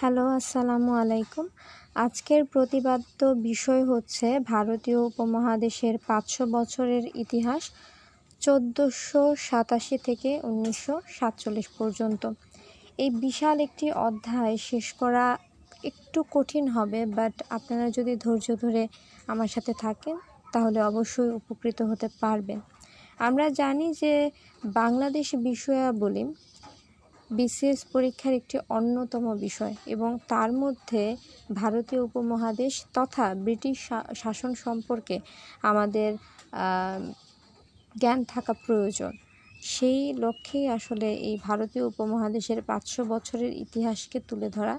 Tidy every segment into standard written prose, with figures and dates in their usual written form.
Hello, আসসালামু আলাইকুম। আজকের প্রতিপাদ্য বিষয় হচ্ছে ভারতীয় উপমহাদেশের 500 বছরের ইতিহাস 1487 থেকে 1947 পর্যন্ত। এই বিশাল একটি অধ্যায় শেষ করা একটু কঠিন হবে, বাট আপনারা যদি ধৈর্য ধরে আমার সাথে থাকেন তাহলে অবশ্যই উপকৃত হতে পারবেন। আমরা জানি যে বাংলাদেশ বিষয়াবলী বিসিএস পরীক্ষার একটি অন্যতম বিষয় এবং তার মধ্যে ভারতীয় উপমহাদেশ তথা ব্রিটিশ শাসন সম্পর্কে আমাদের জ্ঞান থাকা প্রয়োজন। সেই লক্ষ্যেই আসলে এই ভারতীয় উপমহাদেশের 500 বছরের ইতিহাসকে তুলে ধরা,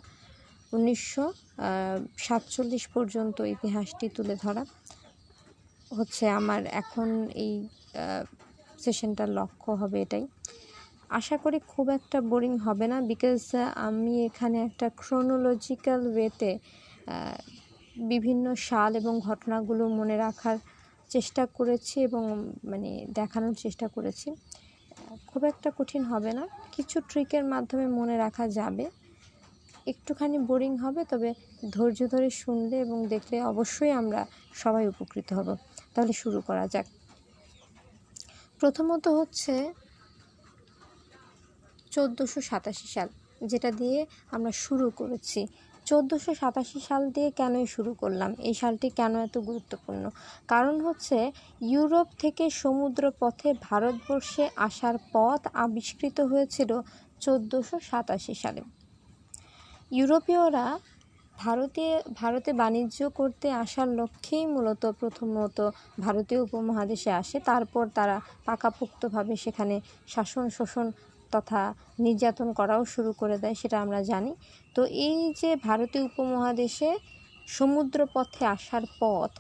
1947 পর্যন্ত ইতিহাসটি তুলে ধরা হচ্ছে আমার এখন এই সেশনটার লক্ষ্য হবে। এটাই আশা করি খুব একটা বোরিং হবে না, বিকজ আমি এখানে একটা ক্রোনোলজিক্যাল ওয়েতে বিভিন্ন সাল এবং ঘটনাগুলো মনে রাখার চেষ্টা করেছি এবং দেখানোর চেষ্টা করেছি। খুব একটা কঠিন হবে না, কিছু ট্রিকের মাধ্যমে মনে রাখা যাবে। একটুখানি বোরিং হবে, তবে ধৈর্য ধরে শুনলে এবং দেখলে অবশ্যই আমরা সবাই উপকৃত হব। তাহলে শুরু করা যাক। প্রথমত হচ্ছে 1487 সাল, যেটা দিয়ে আমরা শুরু করেছি। 1487 সাল দিয়ে কেনই শুরু করলাম, এই সালটি কেন এত গুরুত্বপূর্ণ? কারণ হচ্ছে ইউরোপ থেকে সমুদ্র পথে ভারতবর্ষে আসার পথ আবিষ্কৃত হয়েছিল 1487 সালে। ইউরোপীয়রা ভারতে বাণিজ্য করতে আসার লক্ষ্যেই মূলত প্রথমত ভারতীয় উপমহাদেশে আসে। তারপর তারা পাকাপোক্তভাবে সেখানে শাসন শোষণ তথা নির্যাতন করাও শুরু করে দেয়, সেটা আমরা জানি। তো এই যে ভারতীয় উপমহাদেশে সমুদ্র পথে আসার পথ,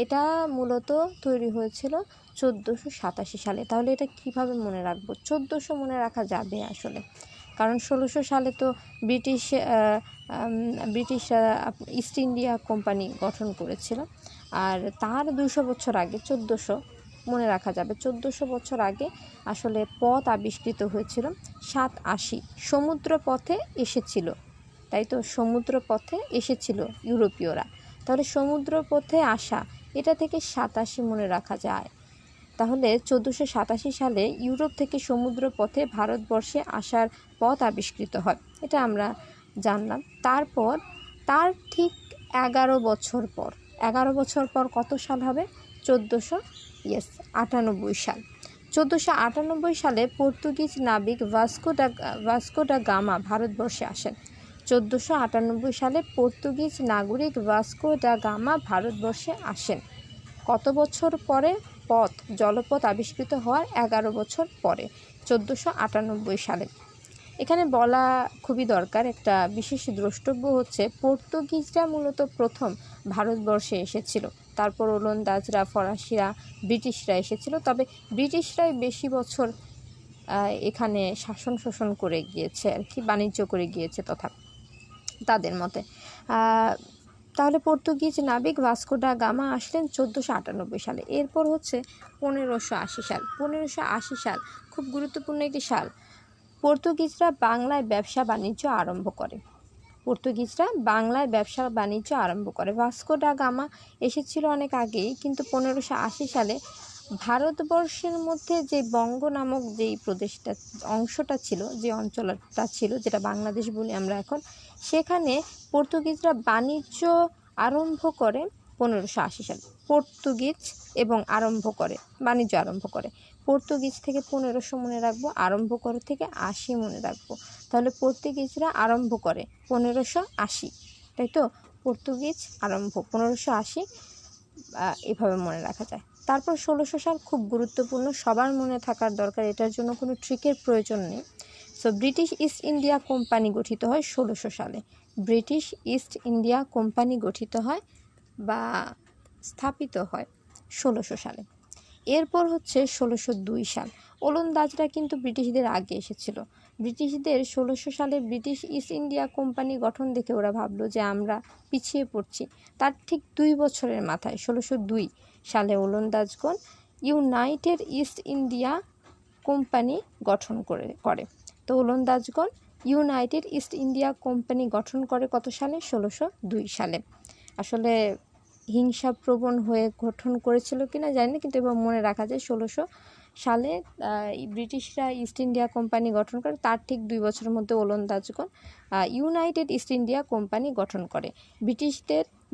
এটা মূলত তৈরি হয়েছিল 1487 সালে। তাহলে এটা কিভাবে মনে রাখবো? 1400 মনে রাখা যাবে আসলে, কারণ 1600 সালে তো ব্রিটিশ ইস্ট ইন্ডিয়া কোম্পানি গঠন করেছিল, আর তার 200 বছর আগে 1400 মনে রাখা যাবে। 1400 বছর আগে আসলে পথ আবিষ্কৃত হয়েছিল। 87 সমুদ্র পথে এসেছিল, তাই তো, সমুদ্র পথে এসেছিল ইউরোপীয়রা। তাহলে সমুদ্র পথে আসা, এটা থেকে 87 মনে রাখা যায়। তাহলে 1487 সালে ইউরোপ থেকে সমুদ্র পথে ভারতবর্ষে আসার পথ আবিষ্কৃত হয়, এটা আমরা জানলাম। তারপর তার ঠিক 11 বছর পর কত সাল হবে? 1498 সাল। 1498 সালে পর্তুগিজ নাবিক ভাস্কো ডা গামা ভারতবর্ষে আসেন। 1498 সালে পর্তুগিজ নাগরিক ভাস্কো ডা গামা ভারতবর্ষে আসেন। কত বছর পরে? জলপথ আবিষ্কৃত হওয়ার 11 বছর পরে, 1498 সালে। এখানে বলা খুবই দরকার, একটা বিশেষ দ্রষ্টব্য হচ্ছে পর্তুগিজরা মূলত প্রথম ভারতবর্ষে এসেছিল, তারপর ওলন্দাজরা, ফরাসিরা, ব্রিটিশরা এসেছিল। তবে ব্রিটিশরাই বেশি বছর এখানে শাসন শোষণ করে গিয়েছে আর কি, বাণিজ্য করে গিয়েছে তথা তাদের মতে। তাহলে পর্তুগিজ নাবিক ভাস্কো ডা গামা আসলেন 1498 সালে। এরপর হচ্ছে 1580 সাল। 1580 সাল খুব গুরুত্বপূর্ণ একটি সাল। পর্তুগিজরা বাংলায় ব্যবসা বাণিজ্য আরম্ভ করে। ভাস্কো ডা গামা এসেছিল অনেক আগেই, কিন্তু 1580 সালে ভারতবর্ষের মধ্যে যে বঙ্গ নামক যেই অংশটা ছিল, যে অঞ্চলটা ছিল, যেটা বাংলাদেশ বলি আমরা এখন, সেখানে পর্তুগিজরা বাণিজ্য আরম্ভ করে 1580 সালে। বাণিজ্য আরম্ভ করে। পর্তুগিজ থেকে 1500 মনে রাখবো, আরম্ভ করে থেকে 80 মনে রাখবো। তাহলে পর্তুগিজরা আরম্ভ করে 1580, তাই তো, পর্তুগিজ আরম্ভ 1580, এভাবে মনে রাখা যায়। তারপর 1600 সাল খুব গুরুত্বপূর্ণ, সবার মনে থাকার দরকার, এটার জন্য কোনো ট্রিকের প্রয়োজন নেই। So British east India company গঠিত হয় 1600 সালে। ব্রিটিশ ইস্ট ইন্ডিয়া কোম্পানি গঠিত হয় বা স্থাপিত হয় 1600 সালে। এরপর হচ্ছে 1602 সাল। ওলন্দাজরা কিন্তু ব্রিটিশদের আগে এসেছিল। ব্রিটিশদের 1600 সালে ব্রিটিশ ইস্ট ইন্ডিয়া কোম্পানি গঠন দেখে ওরা ভাবলো যে আমরা পিছিয়ে পড়ছি। তার ঠিক 2 বছরের মাথায় 1602 সালে ওলন্দাজগণ ইউনাইটেড ইস্ট ইন্ডিয়া কোম্পানি গঠন করে। তো ওলন্দাজগণ ইউনাইটেড ইস্ট ইন্ডিয়া কোম্পানি গঠন করে কত সালে? 1602 সালে। আসলে হিংসাপ্রবণ হয়ে গঠন করেছিল কিনা জানি না, কিন্তু এবার মনে রাখা যায় 1600 সালে ব্রিটিশরা ইস্ট ইন্ডিয়া কোম্পানি গঠন করে, তার ঠিক 2 বছরের মধ্যে ওলন্দাজগণ ইউনাইটেড ইস্ট ইন্ডিয়া কোম্পানি গঠন করে।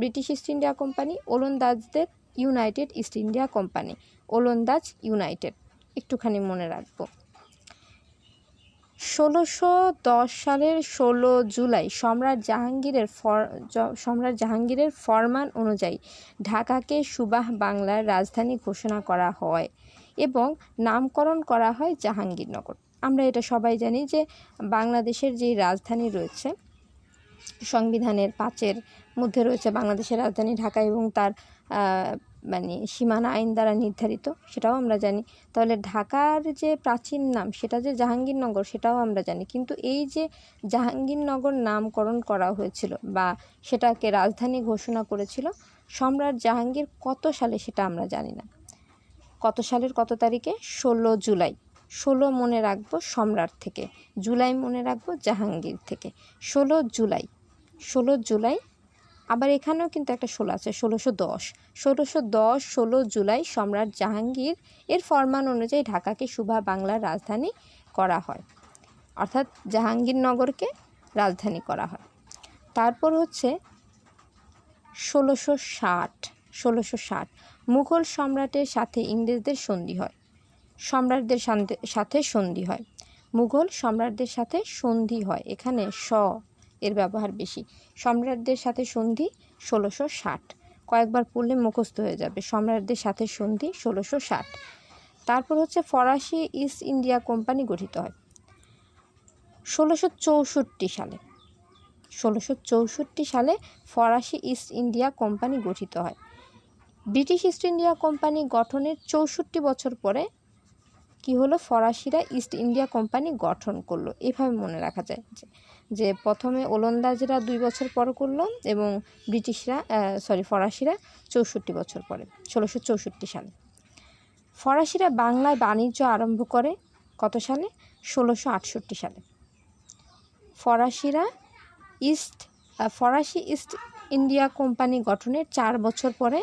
ব্রিটিশ ইস্ট ইন্ডিয়া কোম্পানি, ওলন্দাজদের ইউনাইটেড ইস্ট ইন্ডিয়া কোম্পানি, ওলন্দাজ ইউনাইটেড, একটুখানি মনে রাখবো। 1610 সালের 16 জুলাই সম্রাট জাহাঙ্গীরের ফরমান অনুযায়ী ঢাকাকে সুবাহ বাংলার রাজধানী ঘোষণা করা হয় এবং নামকরণ করা হয় জাহাঙ্গীরনগর। আমরা এটা সবাই জানি যে বাংলাদেশের যে রাজধানী রয়েছে, সংবিধানের 5-এর মধ্যে রয়েছে বাংলাদেশের রাজধানী ঢাকা এবং তার সীমানা আইন দ্বারা নির্ধারিত, সেটাও আমরা জানি। তাহলে ঢাকার যে প্রাচীন নাম সেটা যে জাহাঙ্গীরনগর, সেটাও আমরা জানি। কিন্তু এই যে জাহাঙ্গীরনগর নামকরণ করা হয়েছিল বা সেটাকে রাজধানী ঘোষণা করেছিল সম্রাট জাহাঙ্গীর কত সালে, সেটা আমরা জানি না। কত সালের কত তারিখে? 16 জুলাই। 16 মনে রাখবো সম্রাট থেকে, জুলাই মনে রাখবো জাহাঙ্গীর থেকে। 16 জুলাই। আবার এখানেও কিন্তু একটা 16 আছে, 1610। 16 জুলাই সম্রাট জাহাঙ্গীর এর ফরমান অনুযায়ী ঢাকাকে সুবাহ বাংলার রাজধানী করা হয়, অর্থাৎ জাহাঙ্গীরনগরকে রাজধানী করা হয়। তারপর হচ্ছে 1660 মুঘল সম্রাটের সাথে ইংরেজদের সন্ধি হয়। মুঘল সম্রাটদের সাথে সন্ধি হয়, এখানে এর ব্যবহার বেশি। সম্রাটদের সাথে সন্ধি 1660, কয়েকবার পড়লে মুখস্থ হয়ে যাবে। সম্রাটদের সাথে সন্ধি 1660। তারপর হচ্ছে ফরাসি ইস্ট ইন্ডিয়া কোম্পানি গঠিত হয় 1664 সালে। 1664 সালে ফরাসি ইস্ট ইন্ডিয়া কোম্পানি গঠিত হয়। ব্রিটিশ ইস্ট ইন্ডিয়া কোম্পানি গঠনের 64 বছর পরে কি হলো? ফরাসিরা ইস্ট ইন্ডিয়া কোম্পানি গঠন করলো। এভাবে মনে রাখা যায় যে প্রথমে ওলন্দাজরা 2 বছর পর করলো এবং ফরাসিরা 64 বছর পরে, 1664 সালে। ফরাসিরা বাংলায় বাণিজ্য আরম্ভ করে কত সালে? 1668 সালে। ফরাসি ইস্ট ইন্ডিয়া কোম্পানি গঠনের 4 বছর পরে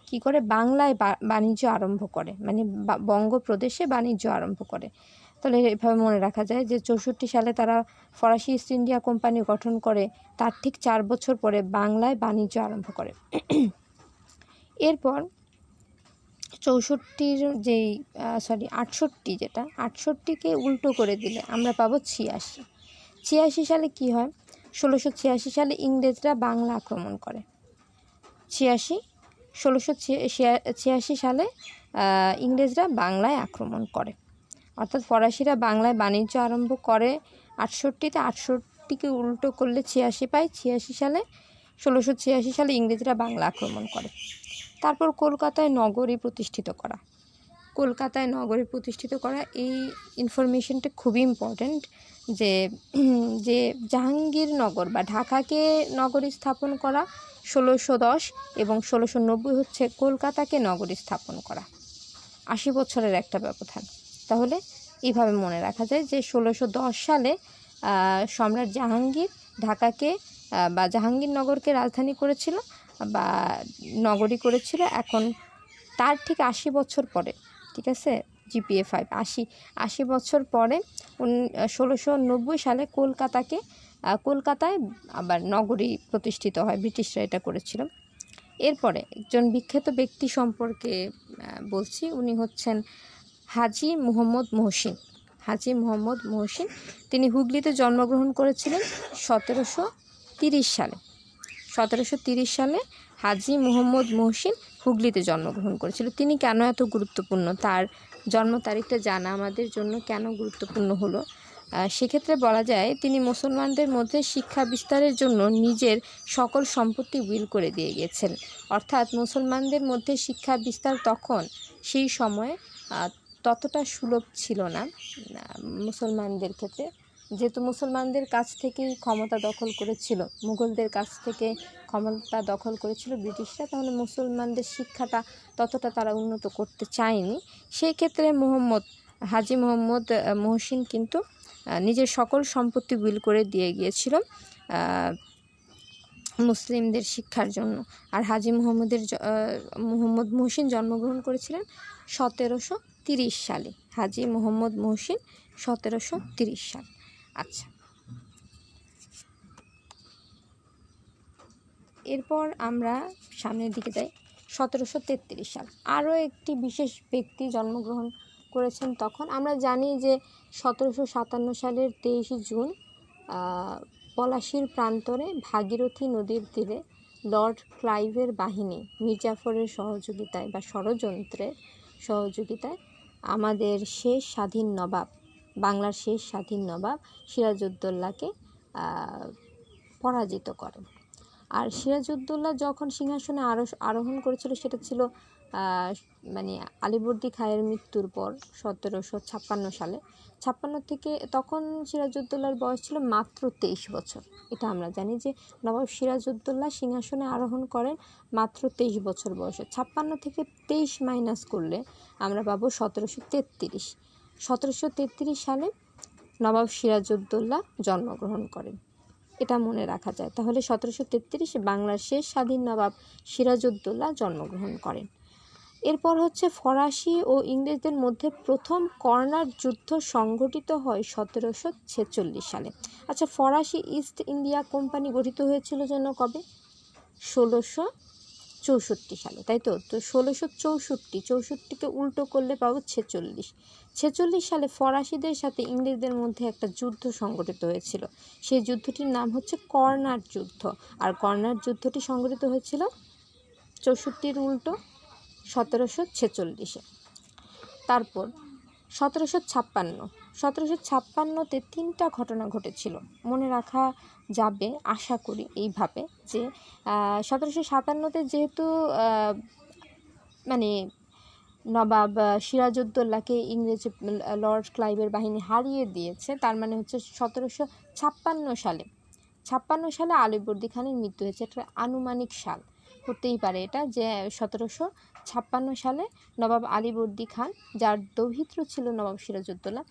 কি করে? বাংলায় বাণিজ্য আরম্ভ করে, মানে বঙ্গপ্রদেশে বাণিজ্য আরম্ভ করে। তাহলে এভাবে মনে রাখা যায় যে 64 সালে তারা ফরাসি ইস্ট ইন্ডিয়া কোম্পানি গঠন করে, তার ঠিক 4 বছর পরে বাংলায় বাণিজ্য আরম্ভ করে। এরপর 68কে উল্টো করে দিলে আমরা পাবো 86 সালে কি হয়? 1686 সালে ইংরেজরা বাংলা আক্রমণ করে। 1686 সালে ইংরেজরা বাংলায় আক্রমণ করে, অর্থাৎ ফরাসিরা বাংলায় বাণিজ্য আরম্ভ করে 68কে উল্টো করলে 86 পাই। 1686 সালে ইংরেজরা বাংলা আক্রমণ করে। তারপর কলকাতায় নগরী প্রতিষ্ঠিত করা, এই ইনফরমেশনটা খুবই ইম্পর্ট্যান্ট যে জাহাঙ্গীরনগর বা ঢাকাকে নগরী স্থাপন করা 1610 এবং 1690 হচ্ছে কলকাতাকে নগরী স্থাপন করা। 80 বছরের একটা ব্যবধান। তাহলে এইভাবে মনে রাখা যায় যে 1610 সালে সম্রাট জাহাঙ্গীর ঢাকাকে বা জাহাঙ্গীরনগরকে রাজধানী করেছিল বা নগরী করেছিল। এখন তার ঠিক 80 বছর পরে, ঠিক আছে, GPA 5, 80 বছর পরে 1690 সালে কলকাতায় আবার নগরী প্রতিষ্ঠিত হয়। ব্রিটিশরা এটা করেছিল। এরপরে একজন বিখ্যাত ব্যক্তি সম্পর্কে বলছি, উনি হচ্ছেন হাজী মুহম্মদ মহসিন। তিনি হুগলিতে জন্মগ্রহণ করেছিলেন 1730 সালে। 1730 সালে হাজী মুহম্মদ মহসিন হুগলিতে জন্মগ্রহণ করেছিল। তিনি কেন এত গুরুত্বপূর্ণ, তার জন্ম তারিখটা জানা আমাদের জন্য কেন গুরুত্বপূর্ণ হলো? সেক্ষেত্রে বলা যায় তিনি মুসলমানদের মধ্যে শিক্ষা বিস্তারের জন্য নিজের সকল সম্পত্তি উইল করে দিয়ে গিয়েছেন। অর্থাৎ মুসলমানদের মধ্যে শিক্ষা বিস্তার তখন সেই সময়ে ততটা সুলভ ছিল না মুসলমানদের ক্ষেত্রে, যেহেতু মুসলমানদের কাছ থেকেই ক্ষমতা দখল করেছিল, মুঘলদের কাছ থেকে ক্ষমতা দখল করেছিল ব্রিটিশরা, তাহলে মুসলমানদের শিক্ষাটা ততটা তারা উন্নত করতে চায়নি। সেই ক্ষেত্রে হাজী মুহম্মদ মহসিন কিন্তু নিজের সকল সম্পত্তি উইল করে দিয়ে গিয়েছিল মুসলিমদের শিক্ষার জন্য। আর হাজী মোহাম্মদ মহসিন জন্মগ্রহণ করেছিলেন 1730 সালে। হাজী মোহাম্মদ মহসিন 1730 সাল। আচ্ছা, এরপর আমরা সামনের দিকে যাই। 1733 সাল আরও একটি বিশেষ ব্যক্তি জন্মগ্রহণ করেছেন তখন। আমরা জানি যে 1757 সালের 23 জুন পলাশীর প্রান্তরে ভাগীরথী নদীর তীরে লর্ড ক্লাইভের বাহিনী মির্জাফরের সহযোগিতায় বা ষড়যন্ত্রের সহযোগিতায় আমাদের শেষ স্বাধীন নবাব, বাংলার শেষ স্বাধীন নবাব সিরাজউদ্দৌলাকে পরাজিত করেন। আর সিরাজউদ্দৌলা যখন সিংহাসনে আরোহণ করেছিল সেটা ছিল মানে আলীবর্দী খাঁয়ের মৃত্যুর পর 1756 সালে। 56 থেকে তখন সিরাজউদ্দৌলার বয়স ছিল মাত্র 23 বছর। এটা আমরা জানি যে নবাব সিরাজউদ্দৌলা সিংহাসনে আরোহণ করেন মাত্র 23 বছর বয়সে। 56 থেকে 23 মাইনাস করলে আমরা পাবো 1733। 1733 সালে নবাব সিরাজউদ্দৌলা জন্মগ্রহণ করেন, এটা মনে রাখা যায়। তাহলে 1733 বাংলার শেষ স্বাধীন নবাব সিরাজউদ্দৌলা জন্মগ্রহণ করেন। এরপর হচ্ছে ফরাসি ও ইংরেজদের মধ্যে প্রথম কর্নার যুদ্ধ সংঘটিত হয় 1746 সালে। আচ্ছা, ফরাসি ইস্ট ইন্ডিয়া কোম্পানি গঠিত হয়েছিল যেন কবে? 1664 সালে, তাই তো? 1664কে উল্টো করলে পাবো 46 সালে ফরাসিদের সাথে ইংরেজদের মধ্যে একটা যুদ্ধ সংঘটিত হয়েছিল। সেই যুদ্ধটির নাম হচ্ছে কর্নার যুদ্ধ। আর কর্নার যুদ্ধটি সংঘটিত হয়েছিল 64 উল্টো 1746-এ। তারপর 1756তে 3টা ঘটনা ঘটেছিল, মনে রাখা যাবে আশা করি এইভাবে যে 1757তে যেহেতু মানে নবাব সিরাজউদ্দৌলাকে ইংরেজ লর্ড ক্লাইভের বাহিনী হারিয়ে দিয়েছে, তার মানে হচ্ছে 1756 সালে আলীবর্দী খানের মৃত্যু হয়েছে। একটা আনুমানিক সাল হতেই পারে এটা, যে 1756 সালে নবাব আলীবর্দী খান, যার দৌহিত্র ছিল নবাব সিরাজউদ্দৌলা,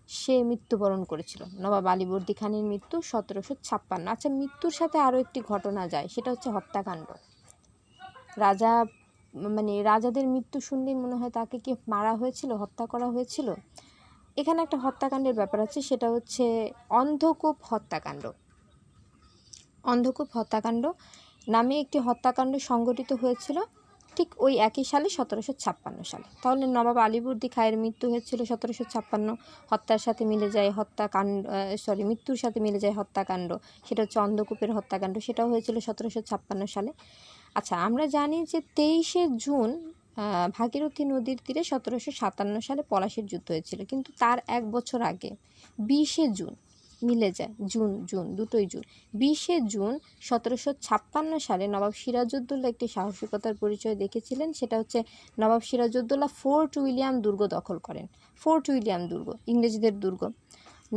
সে মৃত্যুবরণ করেছিল। নবাব আলীবর্দী খানের মৃত্যু 1756। আচ্ছা, মৃত্যুর সাথে আরও একটি ঘটনা যায়, সেটা হচ্ছে হত্যাকাণ্ড। রাজাদের মৃত্যু শুনলেই মনে হয় তাকে কি মারা হয়েছিল, হত্যা করা হয়েছিল। এখানে একটা হত্যাকাণ্ডের ব্যাপার আছে, সেটা হচ্ছে অন্ধকূপ হত্যাকাণ্ড। অন্ধকূপ হত্যাকাণ্ড নামে একটি হত্যাকাণ্ড সংঘটিত হয়েছিল ঠিক ওই একই সালে, 1756 সালে। তাহলে নবাব আলীবর্দী খাঁয়ের মৃত্যু হয়েছিল 1756, হত্যার সাথে মিলে যায় মৃত্যুর সাথে মিলে যায় হত্যাকাণ্ড, সেটা হচ্ছে অন্ধকূপের হত্যাকাণ্ড, সেটাও হয়েছিল 1756 সালে। আচ্ছা, আমরা জানি যে 23 জুন ভাগীরথী নদীর তীরে 1757 সালে পলাশীর যুদ্ধ হয়েছিল, কিন্তু তার 1 বছর আগে 20 জুন মিলে যায়, দুটোই জুন, 20 জুন 1756 সালে নবাব সিরাজউদ্দৌলা একটি সাহসিকতার পরিচয় দেখেছিলেন। সেটা হচ্ছে নবাব সিরাজউদ্দৌলা ফোর্ট উইলিয়াম দুর্গ দখল করেন। ফোর্ট উইলিয়াম দুর্গ ইংরেজদের দুর্গ,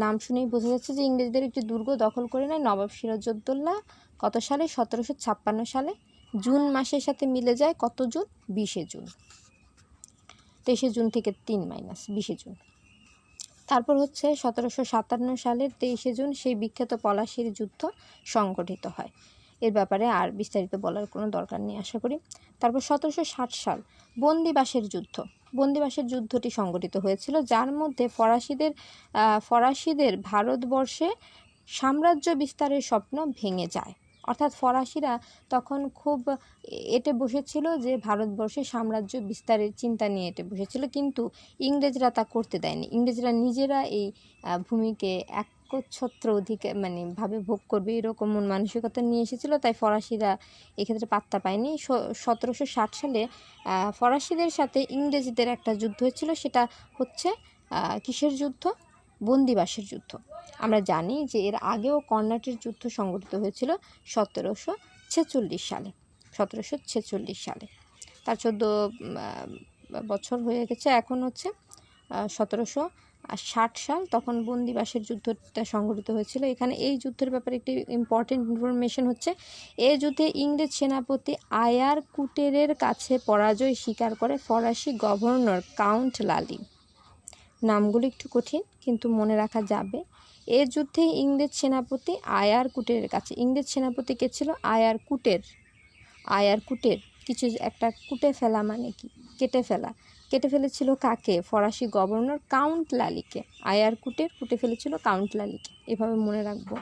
নাম শুনেই বোঝা যাচ্ছে যে ইংরেজদের একটি দুর্গ দখল করে নেয় নবাব সিরাজউদ্দৌলা। কত সালে? 1756 সালে। জুন মাসের সাথে মিলে যায় কত জুন? 20 জুন। 23 জুন থেকে 3 মাইনাস 20 জুন। তারপর হচ্ছে 1757 সালের 23 জুন সেই বিখ্যাত পলাশীর যুদ্ধ সংগঠিত হয়। এর ব্যাপারে আর বিস্তারিত বলার কোনো দরকার নেই আশা করি। তারপর 1760 সাল বন্দিবাসের যুদ্ধটি সংগঠিত হয়েছিল, যার মধ্যে ফরাসিদের ভারতবর্ষে সাম্রাজ্য বিস্তারের স্বপ্ন ভেঙে যায়। অর্থাৎ ফরাসিরা তখন খুব এঁটে বসেছিল যে ভারতবর্ষে সাম্রাজ্য বিস্তারের চিন্তা নিয়ে এঁটে বসেছিল, কিন্তু ইংরেজরা তা করতে দেয়নি। ইংরেজরা নিজেরা এই ভূমিকে একচ্ছত্র ভাবে ভোগ করবে এরকম মন মানসিকতা নিয়ে এসেছিল, তাই ফরাসিরা এক্ষেত্রে পাত্তা পায়নি। 1760 সালে ফরাসিদের সাথে ইংরেজদের একটা যুদ্ধ হয়েছিল, সেটা হচ্ছে কিসের যুদ্ধ? বন্দিবাসের যুদ্ধ। আমরা জানি যে এর আগেও কর্নাটের যুদ্ধ সংঘটিত হয়েছিল 1746 সালে। তার 14 বছর হয়ে গেছে, এখন হচ্ছে 1760 সাল, তখন বন্দিবাসের যুদ্ধটা সংঘটিত হয়েছিল। এখানে এই যুদ্ধের ব্যাপারে একটি ইম্পর্টেন্ট ইনফরমেশন হচ্ছে, এই যুদ্ধে ইংরেজ সেনাপতি আয়ার কুটেরের কাছে পরাজয় স্বীকার করে ফরাসি গভর্নর কাউন্ট লালি। নামগুলো একটু কঠিন কিন্তু মনে রাখা যাবে। এর যুদ্ধে ইংরেজ সেনাপতি আয়ার কুটের কাছে, ইংরেজ সেনাপতি কে ছিল? আয়ার কুটের কিছু একটা কুটে ফেলা মানে কি? কেটে ফেলেছিল কাকে? ফরাসি গভর্নর কাউন্ট লালিকে। আয়ার কুটে ফেলেছিল কাউন্ট লালিকে, এভাবে মনে রাখবো।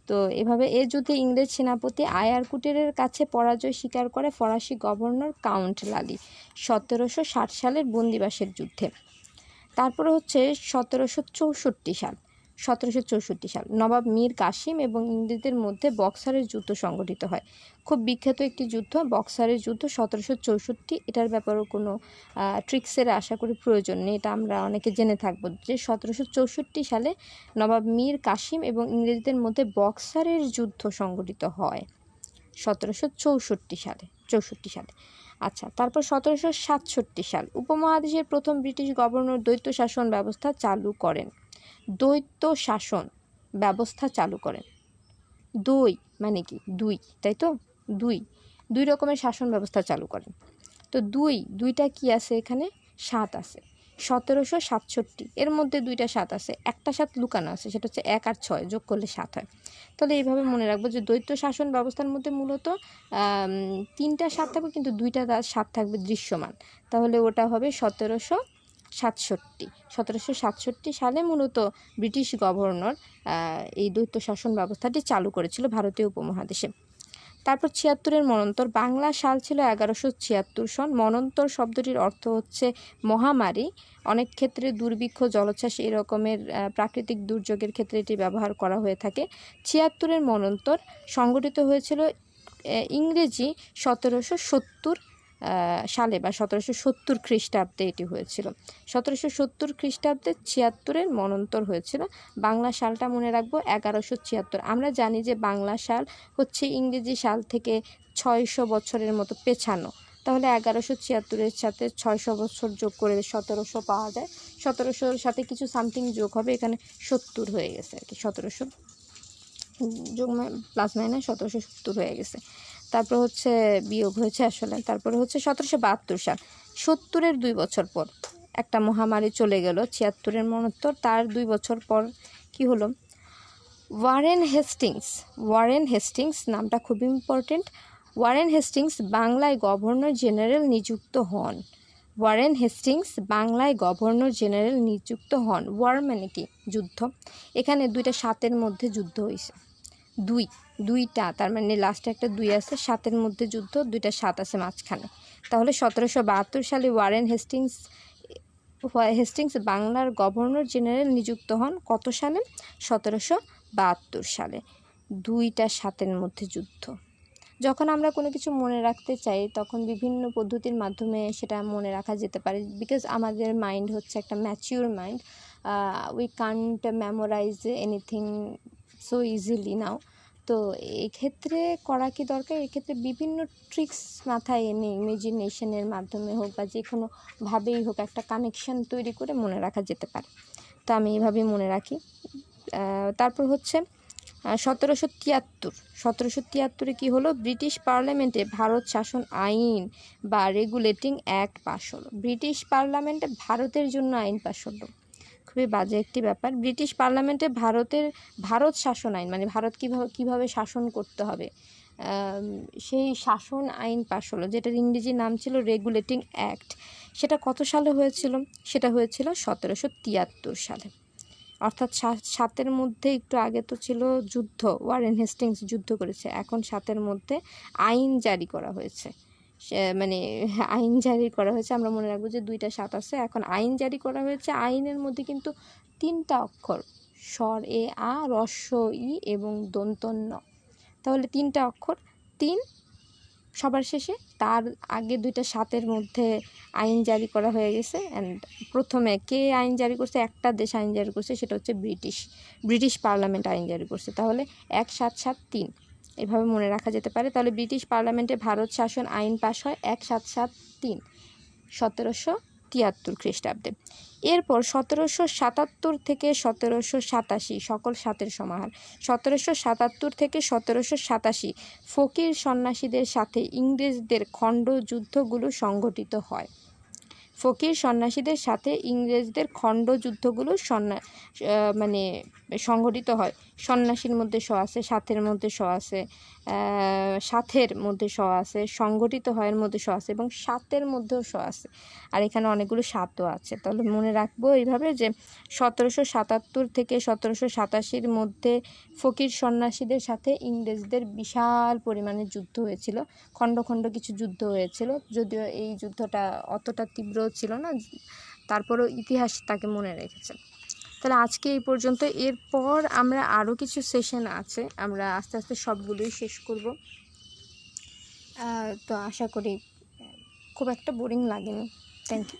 তো এভাবে এ যুদ্ধে ইংরেজ সেনাপতি আয়ার কুটেরের কাছে পরাজয় স্বীকার করে ফরাসি গভর্নর কাউন্ট লালি 1760 সালের বন্দিবাসের যুদ্ধে। তারপরে হচ্ছে 1764 সাল নবাব মীর কাসিম এবং ইংরেজদের মধ্যে বক্সারের যুদ্ধ সংঘটিত হয়। খুব বিখ্যাত একটি যুদ্ধ, বক্সারের যুদ্ধ 1764। এটার ব্যাপারেও কোনো ট্রিক্সের আশা করি প্রয়োজন নেই, এটা আমরা অনেকে জেনে থাকবো যে 1764 সালে নবাব মীর কাসিম এবং ইংরেজদের মধ্যে বক্সারের যুদ্ধ সংঘটিত হয় 1764 সালে। আচ্ছা, তারপর 1767 সাল উপমহাদেশের প্রথম ব্রিটিশ গভর্নর দ্বৈত শাসন ব্যবস্থা চালু করেন। দুই মানে কি? তাই তো, দুই রকমের শাসন ব্যবস্থা চালু করেন। তো দুইটা কি আছে এখানে? 7 আছে। 1767 এর মধ্যে 2টা 7 আছে, একটা 7 লুকানো আছে, সেটা হচ্ছে 1 আর 6 যোগ করলে 7 হয়। তাহলে এইভাবে মনে রাখবো যে দ্বৈত শাসন ব্যবস্থার মধ্যে মূলত 3টা 7 থাকবে, কিন্তু 2টা 7 থাকবে দৃশ্যমান। তাহলে ওটা হবে 1767 সালে মূলত ব্রিটিশ গভর্নর এই দ্বৈত শাসন ব্যবস্থাটি চালু করেছিল ভারতীয় উপমহাদেশে। তারপর 76-এর মন্বন্তর, বাংলা সাল ছিল 1176 সন। মন্বন্তর শব্দটির অর্থ হচ্ছে মহামারী, অনেক ক্ষেত্রে দুর্ভিক্ষ, জলোচ্ছ্বাস এই রকমের প্রাকৃতিক দুর্যোগের ক্ষেত্রে এটি ব্যবহার করা হয়ে থাকে। 76-এর মন্বন্তর সংগঠিত হয়েছিল ইংরেজি 1770 সালে বা 1770 খ্রিস্টাব্দে এটি হয়েছিল। 1770 খ্রিস্টাব্দে 76-এর মন্বন্তর হয়েছিল। বাংলা সালটা মনে রাখবো 1176। আমরা জানি যে বাংলা সাল হচ্ছে ইংরেজি সাল থেকে 600 বছরের মতো পেছানো, তাহলে 1176-এর সাথে 600 বছর যোগ করে 1700 পাওয়া যায়। 1700-র সাথে কিছু সামথিং যোগ হবে, এখানে 70 হয়ে গেছে আর কি, 1700 যোগ প্লাস মাইনাস 1770 হয়ে গেছে। তারপর হচ্ছে বিয়োগ হয়েছে আসলে। তারপরে হচ্ছে 1772 সাল, 70-এর 2 বছর পর একটা মহামারী চলে গেল। 76-এর মন্বন্তর, তার 2 বছর পর কি হলো? ওয়ারেন হেস্টিংস নামটা খুব ইম্পর্টেন্ট। ওয়ারেন হেস্টিংস বাংলায় গভর্নর জেনারেল নিযুক্ত হন। ওয়ার মানে কি? যুদ্ধ। এখানে 2টা 7-এর মধ্যে যুদ্ধ হয়েছে। দুইটা, তার মানে লাস্টে একটা 2 আছে, 7-এর মধ্যে যুদ্ধ, 2টা 7 আছে মাঝখানে। তাহলে 1772 সালে ওয়ারেন হেস্টিংস বাংলার গভর্নর জেনারেল নিযুক্ত হন। কত সালে? 1772 সালে। 2টা 7-এর মধ্যে যুদ্ধ। যখন আমরা কোনো কিছু মনে রাখতে চাই তখন বিভিন্ন পদ্ধতির মাধ্যমে সেটা মনে রাখা যেতে পারে, বিকজ আমাদের মাইন্ড হচ্ছে একটা mature mind. We can't memorise anything so easily now. তো এক্ষেত্রে করা কি দরকার? এক্ষেত্রে বিভিন্ন ট্রিক্স মাথায় এনে ইমেজিনেশনের মাধ্যমে হোক বা যে কোনোভাবেই হোক একটা কানেকশন তৈরি করে মনে রাখা যেতে পারে। তো আমি এইভাবেই মনে রাখি। তারপর হচ্ছে 1773 কি হলো? ব্রিটিশ পার্লামেন্টে ভারত শাসন আইন বা রেগুলেটিং অ্যাক্ট পাশ হলো। ব্রিটিশ পার্লামেন্টে ভারতের জন্য আইন পাশ হলো, খুবই বাজে একটি ব্যাপার। ব্রিটিশ পার্লামেন্টে ভারত শাসন আইন মানে ভারত কিভাবে শাসন করতে হবে সেই শাসন আইন পাশ হলো, যেটার ইংরেজি নাম ছিল রেগুলেটিং অ্যাক্ট। সেটা কত সালে হয়েছিল? সেটা হয়েছিল 1773 সালে। অর্থাৎ 7-এর মধ্যে একটু আগে তো ছিল যুদ্ধ, ওয়ারেন হেস্টিংস যুদ্ধ করেছে, এখন 7-এর মধ্যে আইন জারি করা হয়েছে। আমরা মনে রাখবো যে 2টা 7 আছে, এখন আইন জারি করা হয়েছে। আইনের মধ্যে কিন্তু 3টা অক্ষর, স্বর এ আ, রস্ব ই এবং দন্ত ন। তাহলে 3টা অক্ষর, 3 সবার শেষে, তার আগে 2টা 7-এর মধ্যে আইন জারি করা হয়ে গেছে। অ্যান্ড প্রথমে কে আইন জারি করছে? একটা দেশ আইন জারি করছে, সেটা হচ্ছে ব্রিটিশ পার্লামেন্ট আইন জারি করছে। তাহলে 1773 এভাবে মনে রাখা যেতে পারে। তাহলে ব্রিটিশ পার্লামেন্টে ভারত শাসন আইন পাশ হয় 1773 1773 খ্রিস্টাব্দে। এরপর 1777 থেকে 1787 সকল 7-এর সমাহার। 1777 থেকে 1787 ফকির সন্ন্যাসীদের সাথে ইংরেজদের খণ্ডযুদ্ধগুলো সংঘটিত হয়। ফকির সন্ন্যাসীদের সাথে ইংরেজদের খণ্ডযুদ্ধগুলো মানে সংঘটিত হয়। সন্ন্যাসীর মধ্যে স আছে, সাথের মধ্যে স আছে, সাথের মধ্যে স আছে, সংগঠিত হয়ের মধ্যে স আছে এবং সাতের মধ্যেও স আছে। আর এখানে অনেকগুলো সাতও আছে। তাহলে মনে রাখবো এইভাবে যে 1777 থেকে 1787 মধ্যে ফকির সন্ন্যাসীদের সাথে ইংরেজদের বিশাল পরিমাণে যুদ্ধ হয়েছিল। খণ্ড খণ্ড কিছু যুদ্ধ হয়েছিল, যদিও এই যুদ্ধটা অতটা তীব্র ছিল না, তারপরেও ইতিহাস তাকে মনে রেখেছে। তাহলে আজকে এই পর্যন্ত। এরপর আমরা আরও কিছু সেশন আছে, আমরা আস্তে আস্তে সবগুলোই শেষ করব। তো আশা করি খুব একটা বোরিং লাগেনি। Thank you.